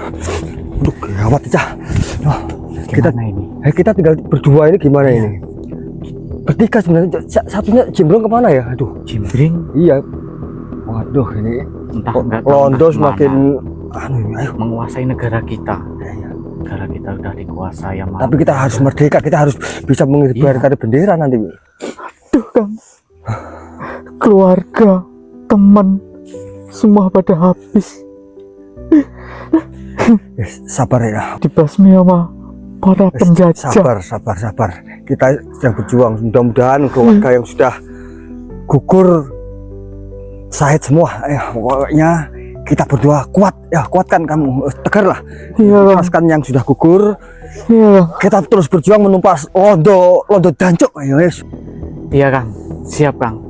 Aduh, gawat Cah. Nah, kita tinggal berdua ini gimana ini? Bertiga sebenarnya. Satunya Jimbrong kemana ya? Aduh, Jimbring. iya. Waduh, ini Entah nggak tahu Londo entah semakin ayo menguasai negara kita. Negara kita udah dikuasai sama. Tapi kita harus merdeka, kita harus bisa mengibarkan bendera nanti. Duh, Kang. Keluarga, teman, semua pada habis. Sabar ya. Dibasmi sama para penjajah. Sabar. Kita sedang berjuang. Mudah-mudahan keluarga yang sudah gugur syahid semua. Pokoknya kita berdua kuat ya, kuatkan kamu, tegarlah. Iya, Lepaskan yang sudah gugur. iya. Kita terus berjuang menumpas Londo Dancuk. Ayo, yes. Iya, Kang. Siap, Kang.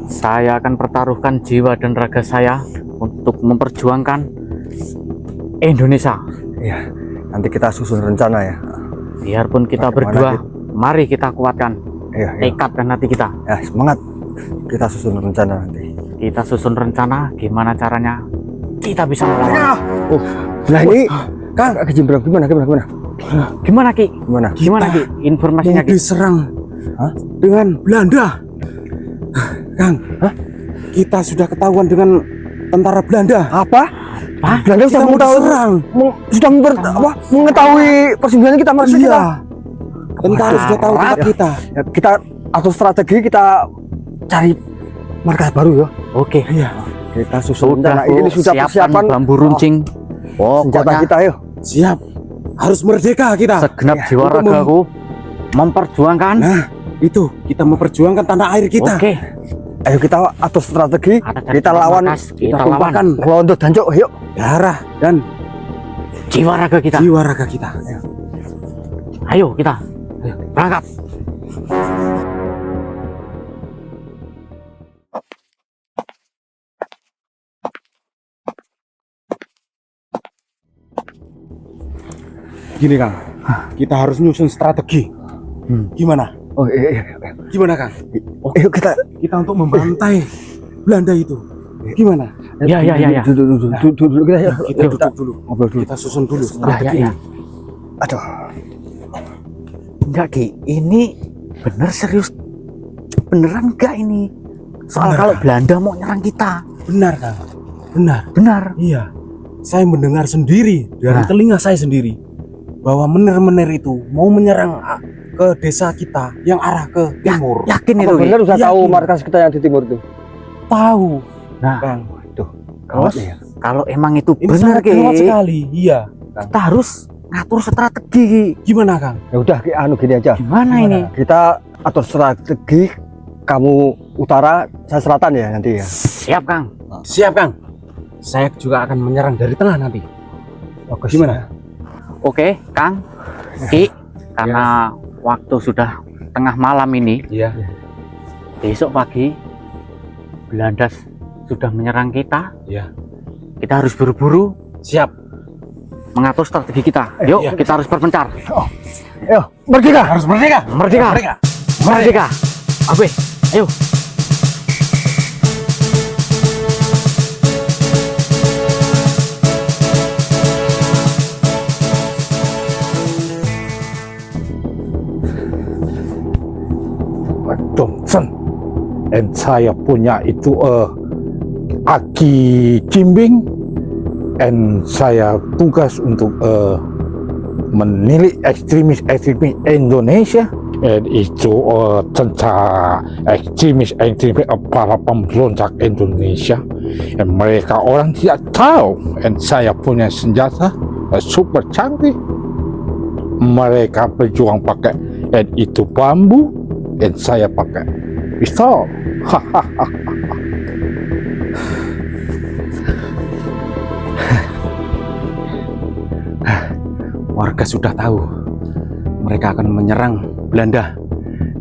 Saya akan pertaruhkan jiwa dan raga saya untuk memperjuangkan Indonesia. Iya, nanti kita susun rencana ya. Biarpun kita berdua, mari kita kuatkan tekad dan hati kita. Ya, semangat. Kita susun rencana nanti. Kita susun rencana gimana caranya kita bisa melawan. Nah ini, Kang, Jimbrong gimana? Gimana Ki? Gimana Ki? Informasinya Ki? Diserang dengan Belanda. Kang, kita sudah ketahuan dengan tentara Belanda. Apa? Belanda sudah mengetahui persembunyian kita masuk kita. Tentara sudah tahu tempat kita. Ya, kita atur strategi, kita cari markas baru ya. Oke. Iya. Kita susun rencana. Ini sudah siapkan persiapan bambu runcing. Senjata kita yuk. Siap. Harus merdeka kita. Segenap jiwa ragaku memperjuangkan. Nah, itu kita memperjuangkan tanah air kita. Oke. Ayo kita atur strategi. Kita lawan. Kita lawan Londo Dancuk. Yuk. Darah dan jiwa raga kita. Ayo kita. Berangkat. Gini Kang, kita harus nyusun strategi. Gimana? Oh iya. Gimana Kang? Ayo kita untuk membantai Belanda itu. Gimana? Ya. Duduk kita ya. Kita duduk dulu. Ngobrol dulu. Kita susun dulu strategi. Ya. Aduh. Enggak Ki, ini bener serius. Beneran enggak ini? Soal kalau Belanda mau nyerang kita. Benar Kang. Benar. Iya. Saya mendengar sendiri dari telinga saya sendiri bahwa menir-menir itu mau menyerang ke desa kita yang arah ke timur. Yakin Apa itu? benar sudah tahu Yakin. markas kita yang di timur itu? Tahu. Nah, Kang. terus kalau emang itu Ini benar sangat gawat Ki, sekali. Iya. kita harus ngatur strategi Ki. Gimana Kang? Ya udah, gini aja. Gimana ini? Kita atur strategi. Kamu utara, saya selatan ya nanti ya. Siap Kang. Siap Kang. Saya juga akan menyerang dari tengah nanti. Bagus. Gimana? Oke, Kang. Ki, karena waktu sudah tengah malam ini, Iya. besok pagi Belanda sudah menyerang kita. Iya. Kita harus buru-buru Siap. mengatur strategi kita. Yuk, Iya. kita harus berpencar. Ayo, merdeka. Harus merdeka. Merdeka. Oke, ayo. Johnson, and saya punya itu Aki Jimbing, and saya tugas untuk menilik ekstremis Indonesia, and itu tentang ekstremis para pemberontak Indonesia, and mereka orang tidak tahu, and saya punya senjata super canggih. Mereka berjuang pakai and itu bambu, dan saya pakai pistol. Warga sudah tahu mereka akan menyerang Belanda.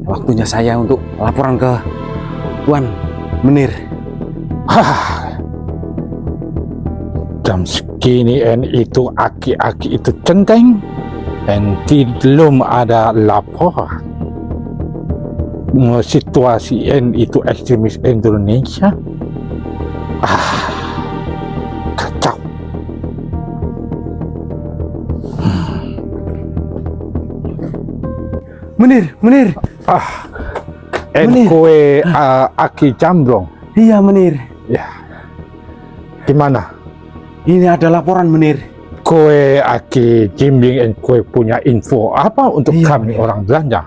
Waktunya saya untuk laporan ke Tuan Menir. Jam segini itu aki-aki itu centeng, dan belum ada laporan. Situasi itu ekstremis Indonesia kacau. Menir. En Menir. kue Aki Jambrong. Iya, Menir. Ya. Gimana? Ini ada laporan, Menir. Kue Aki Jimbing en kue punya info apa untuk Iya, kami Menir. orang Belanda?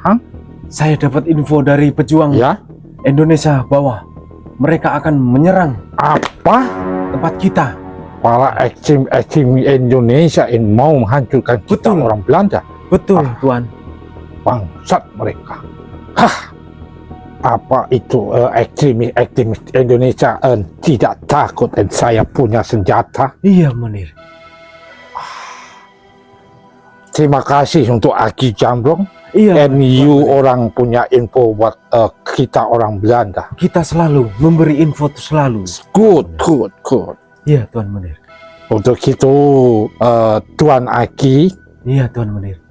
Saya dapat info dari pejuang Ya. Indonesia bahwa mereka akan menyerang Apa? tempat kita. Para ekstrim Indonesia yang mau menghancurkan kita Betul. orang Belanda. Betul, Tuan. Bangsat mereka. Hah. Apa itu ekstremis Indonesia tidak takut dan saya punya senjata? Iya, Menir. Terima kasih untuk Aki Jambrong. Iya, And you orang punya info buat kita orang Belanda. kita selalu memberi info selalu. Good. Iya, Tuan Menir. Untuk itu Tuan Aki, Iya, Tuan Menir.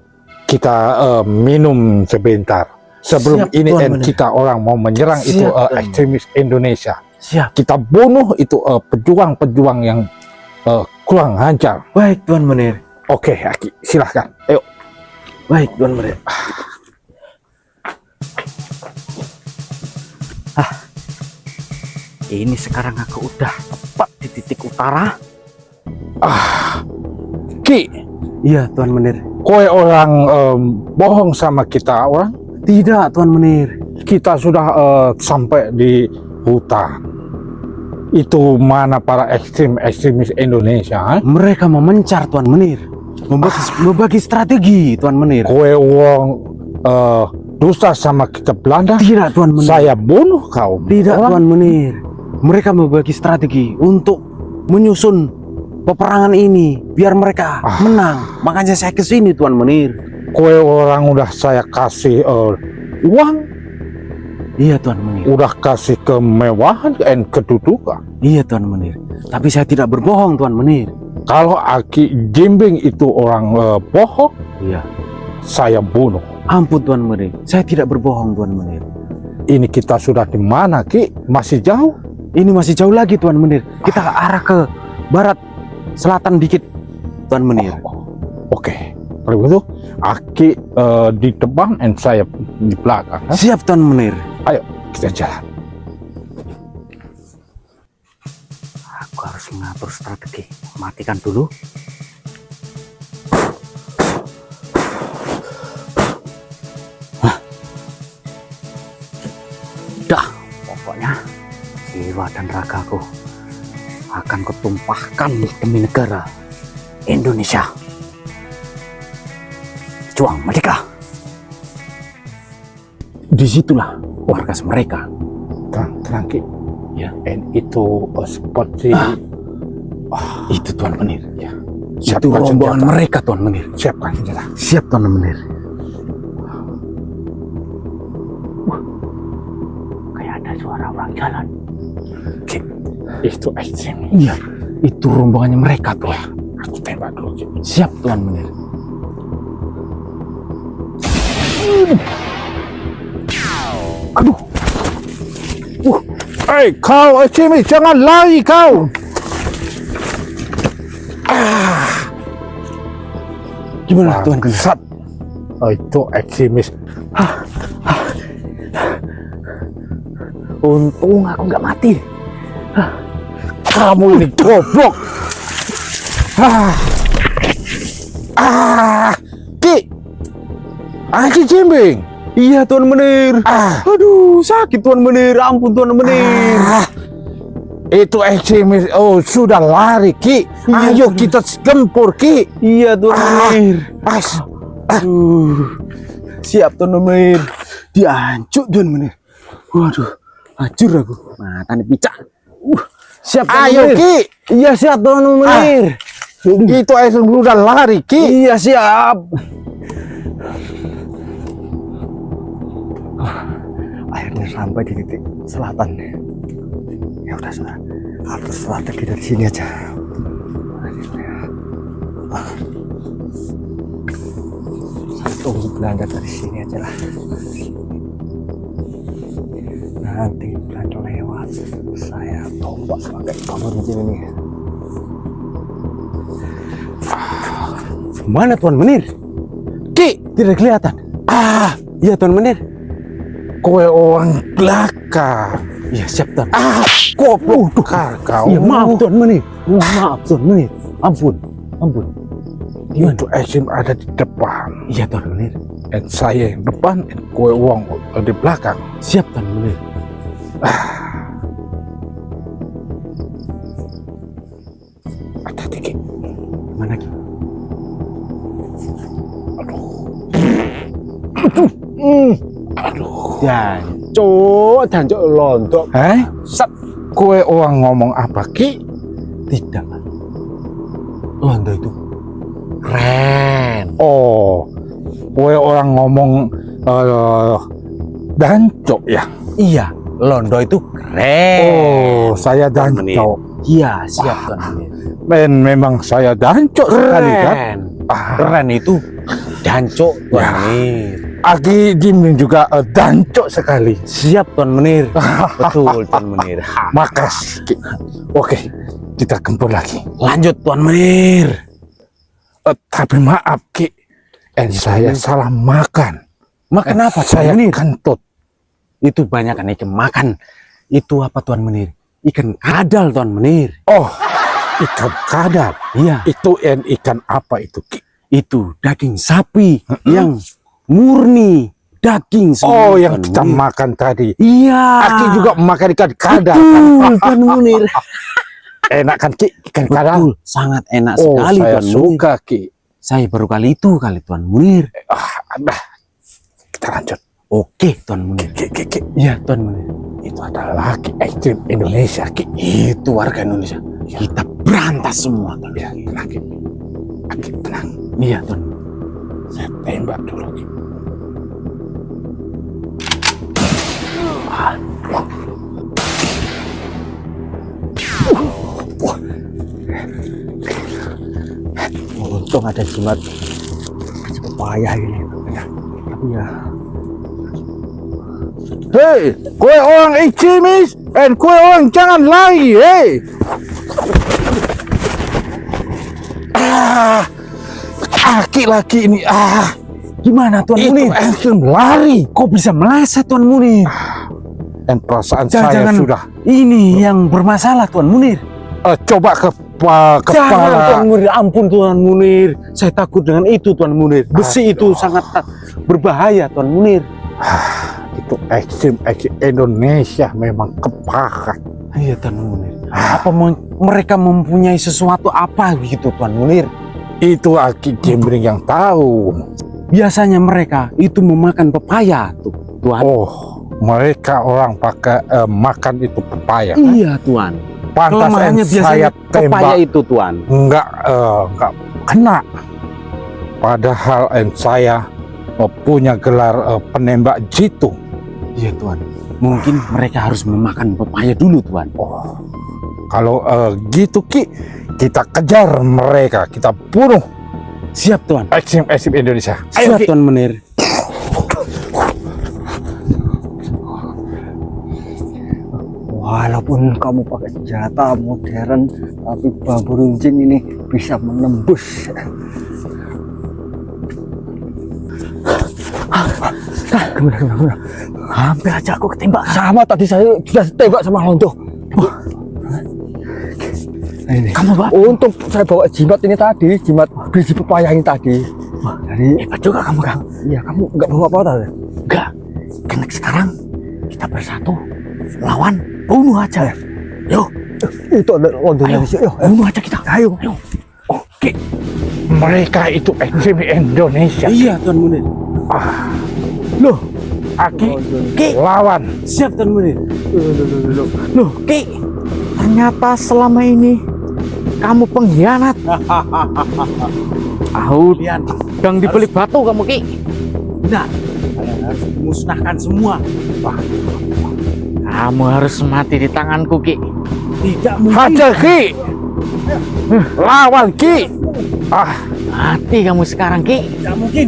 kita minum sebentar. Sebelum Siap, ini Tuan and Menir. kita orang mau menyerang itu Siap, Tuan ekstremis Indonesia. Siap. Kita bunuh itu pejuang-pejuang yang kurang ajar. Baik, Tuan Menir. Oke, Aki, silahkan. Ayo. Baik, Tuan Menir. Ini sekarang aku udah tepat di titik utara. Ki, Iya, Tuan Menir. kowe orang bohong sama kita orang. Tidak, Tuan Menir. Kita sudah sampai di hutan. Itu mana para ekstremis Indonesia? Mereka memencar, Tuan Menir. Membagi strategi, Tuan Menir. Kowe wong dusta sama kita Belanda. Tidak, Tuan Menir. Saya bunuh kau. Tidak, Orang. Tuan Menir. Mereka membagi strategi untuk menyusun peperangan ini biar mereka menang. Makanya saya kesini, Tuan Menir. Kowe orang udah saya kasih uang, Iya, Tuan Menir. udah kasih kemewahan dan kedudukan. Iya, Tuan Menir. Tapi saya tidak berbohong, Tuan Menir. Kalau Aki Jimbing itu orang bohong, Iya. saya bunuh. Ampun, Tuan Menir. Saya tidak berbohong, Tuan Menir. Ini kita sudah di mana, Ki? Masih jauh? Ini masih jauh lagi, Tuan Menir. Kita arah ke barat selatan dikit, Tuan Menir. Oke. Kalau begitu, Aki di depan dan saya di belakang. Siap, Tuan Menir. Ayo, kita jalan. Aku harus mengatur strategi. Matikan dulu. Dah, pokoknya jiwa dan ragaku akan kutumpahkan demi negara Indonesia. Juang merdeka. Disitulah markas mereka. Tenang, Ki. Ya. Dan itu seperti Itu, Tuan Menir. ya. Itu Siapkan rombongan senjata. mereka, Tuan Menir. Siapkan senjata. Siap, Tuan Menir. Kayak ada suara orang jalan. Ki, itu ekstrim. Iya, itu rombongannya mereka, Tuan. Aku tembak dulu, Ki. Siap, Tuan Menir. Aduh. Hei, kau ekstremis, jangan lari kau. Gimana, Tuan Menir? Bangsat. Itu ekstremis. Untung aku nggak mati. Kamu ini goblok. Ki. Aki Jimbing. Iya, Tuan Menir. Aduh, sakit, Tuan Menir. Ampun, Tuan Menir. Itu ekstremis. Oh, sudah lari, Ki. Iya, Ayo Tuan. kita gempur, Ki. Iya, Tuan Menir. Siap, Tuan Menir. Diancuk, Tuan Menir. Waduh, hancur aku. Matanya picah. Siap, Tuan Ayo, Menir. Ki. Iya, siap, Tuan Menir. Itu ekstremis sudah lari, Ki. Iya, siap. Akhirnya sampai di titik selatan. Ya udah, sudah. Atur strategi dari sini aja. Saya tunggu Belanda dari sini aja lah. Nanti Belanda lewat, saya tombak pakai tombol mesin ini. Mana, Tuan Menir? Ki. Tidak kelihatan. Iya Tuan Menir. Kowe orang belakang. Iya siap Tuan. Goblok kau. Iya maaf Tuan Menir. Maaf Tuan Menir. Ampun. Itu Asim ada di depan. Iya Tuan Menir. Dan saya yang depan, dan kowe orang di belakang. Siap Tuan Menir. Ada tiga. Mana Ki? Aduh. Jancuk lontok. Sap. Kowe orang ngomong apa Ki? Tidak. Londo itu keren. Oh, kowe orang ngomong dancok ya? Iya, Londo itu keren. Oh, saya dancok. Iya, siap Tuan Menir. Memang saya dancok sekali kan? Keren itu dancuk Tuan Ya. Menir. Aki Jimin juga dancok sekali. Siap Tuan Menir. Betul Tuan Menir. Makasih Ki. Oke, kita kembali lagi. Lanjut Tuan Menir. Tapi maaf Ki, saya salah makan. Makan apa Saya Tuan Menir? kentut. Itu banyak kan ikan makan. Itu apa Tuan Menir? Ikan kadal Tuan Menir. Oh, ikan kadal. Iya, Itu ikan apa itu Ki? itu daging sapi yang murni daging semua. Oh, yang Tuan kita Menir. makan tadi. Iya. Aki juga makan ikan kadal. Betul Tuan Menir. Enak kan Ki, ikan kadal? Betul, sangat enak Oh, sekali saya Tuan Menir. suka Ki. Saya baru kali itu kali Tuan Munir. Ada. Kita lanjut. Oke Tuan Munir. Ki. Iya Tuan Munir. Itu adalah Ki ekstrim Indonesia Ki. Itu warga Indonesia. Kita berantas semua Tuan. Ya, tenang Ki. Ki, tenang. Iya Tuan. Saya tembak dulu Ki. Untung ada jimat payah ini. Tapi ya, Hei, kowe orang ekstremis, dan kowe orang jangan lari, hei. Aki lagi ini, Gimana Tuan itu Munir? ekstrim lari. Kok bisa meleset Tuan Munir? Dan perasaan saya Jangan sudah ini yang bermasalah Tuan Munir. coba Jangan kepala. Tuan Munir, ampun Tuan Munir. Saya takut dengan itu Tuan Munir. Besi itu sangat berbahaya Tuan Munir. Itu ekstrim Indonesia memang kepakat. Iya Tuan Munir. Apa mereka mempunyai sesuatu apa gitu Tuan Munir? Itu Aki Jembring yang tahu. Biasanya mereka itu memakan pepaya tuh Tuan. Oh, mereka orang pakai makan itu pepaya. Iya Tuan. Pantas Kelemahannya saya biasanya pepaya tembak itu Tuan. enggak kena. Padahal saya punya gelar penembak jitu. Iya Tuan. Mungkin mereka harus memakan pepaya dulu Tuan. Oh, kalau gitu Ki, kita kejar mereka, kita bunuh Siap Tuan. ekstrim Indonesia. Siap Tuan Menir. walaupun kamu pakai senjata modern, tapi bambu runcing ini bisa menembus. Gimana? Hampir aja aku ketembak. Sama tadi saya sudah tembak sama Londo. Ini. Kamu Pak? Untung saya bawa jimat ini tadi, jimat biji pepaya ini tadi. Jadi Hebat juga kamu Kang. iya, kamu nggak bawa apa-apa ya? Enggak. Karena sekarang kita bersatu lawan bunuh aja. Yuk, Itu ada Londonya ayo, di sini. bunuh aja kita. Ayo. Oke, mereka itu ekstrim Indonesia. Iya Tuan Munir. Loh, Aki Ki. lawan. Siap Tuan Munir. Loh, Ki, ternyata selama ini kamu pengkhianat. Kalian Sedang dibalik batu kamu, Ki. benar. Kalian harus musnahkan semua. Kamu harus mati di tanganku, Ki. Tidak mungkin. Hajar Ki, lawan Ki. Mati kamu sekarang, Ki. Tidak mungkin.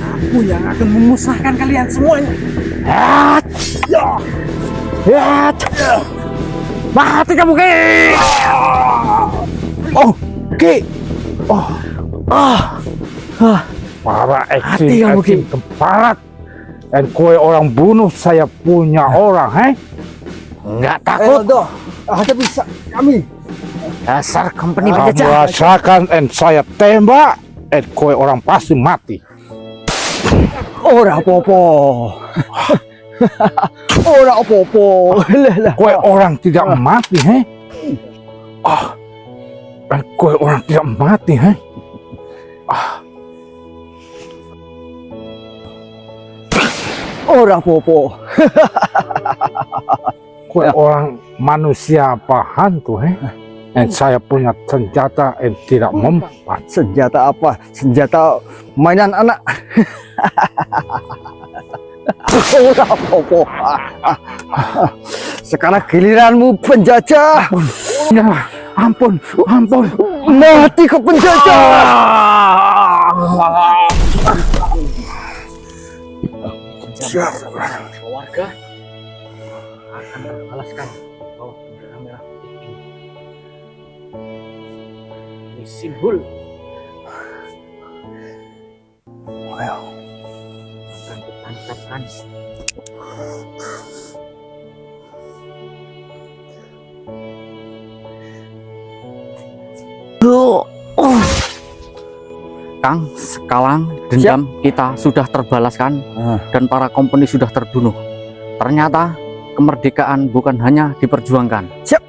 Aku yang akan memusnahkan kalian semuanya. Mati kamu, Ki. Oh, Ki. para Hati kamu, ekstrim keparat. Dan kowe orang bunuh saya punya orang, heh? Nggak Eh, takut. Aldo, hadapi kami. Dasar company Kamu penjajah. rasakan dan saya tembak, dan kowe orang pasti mati. Ora apa-apa. Ora apa-apa. Lah. Kowe orang tidak mati, heh? Dan kowe orang tidak mati, heh? Ora apa-apa. Kowe orang manusia apa hantu, heh? Dan saya punya senjata yang tidak mempan. Senjata apa? Senjata mainan anak. Ora apa-apa. Sekarang giliranmu penjajah. Ya, ampun. Mati ke penjajah. Warga akan terbalaskan bahwa bendera merah putih ini simbol akan ditangkapkan. Kang, sekarang dendam kita sudah terbalaskan dan para company sudah terbunuh. Ternyata kemerdekaan bukan hanya diperjuangkan. Siap.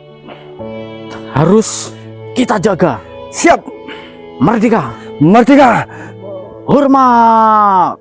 Harus kita jaga. Siap. Merdeka, Merdeka. hormat.